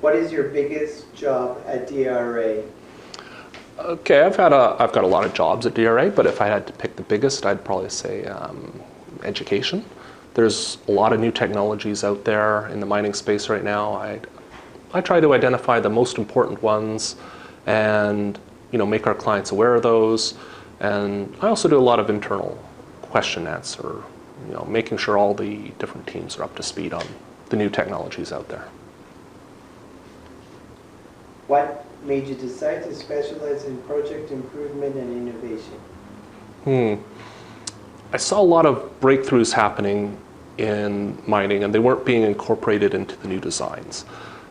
What is your biggest job at DRA? Okay, I've got a lot of jobs at DRA, but if I had to pick the biggest, I'd probably say education. There's a lot of new technologies out there in the mining space right now. I try to identify the most important ones and make our clients aware of those. And I also do a lot of internal question answer, making sure all the different teams are up to speed on the new technologies out there. What made you decide to specialize in project improvement and innovation? I saw a lot of breakthroughs happening in mining, and they weren't being incorporated into the new designs.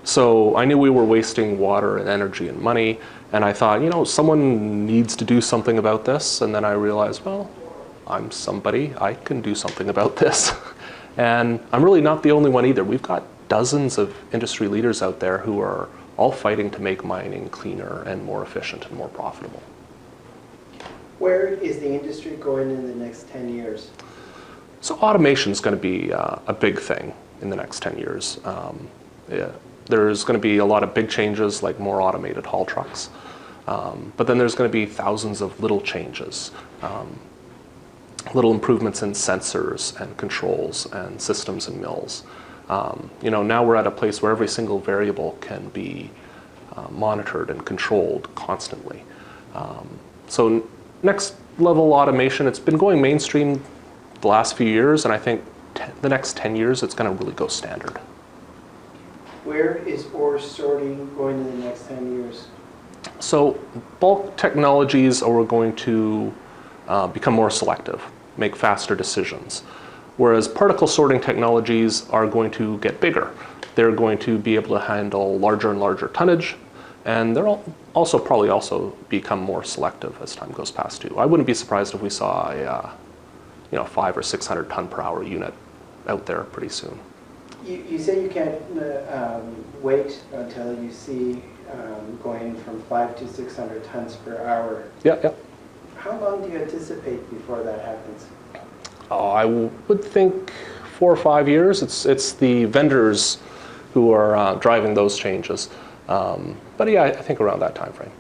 So I knew we were wasting water and energy and money, and I thought, someone needs to do something about this. And then I realized, well, I'm somebody, I can do something about this. And I'm really not the only one either. We've got dozens of industry leaders out there who are all fighting to make mining cleaner and more efficient and more profitable. Where is the industry going in the next 10 years? So automation is going to be a big thing in the next 10 years. There's going to be a lot of big changes, like more automated haul trucks. But then there's going to be thousands of little changes, little improvements in sensors and controls and systems and mills. Now we're at a place where every single variable can be monitored and controlled constantly. So next level automation, it's been going mainstream the last few years, and I think the next 10 years it's going to really go standard. Where is ore sorting going in the next 10 years? So bulk technologies are going to become more selective, make faster decisions. Whereas particle sorting technologies are going to get bigger. They're going to be able to handle larger and larger tonnage, and they'll also probably become more selective as time goes past too. I wouldn't be surprised if we saw a 500 or 600 ton per hour unit out there pretty soon. You say you can't wait until you see going from 500 to 600 tons per hour. Yeah. How long do you anticipate before that happens? I would think 4 or 5 years. It's the vendors who are driving those changes. But yeah, I think around that time frame.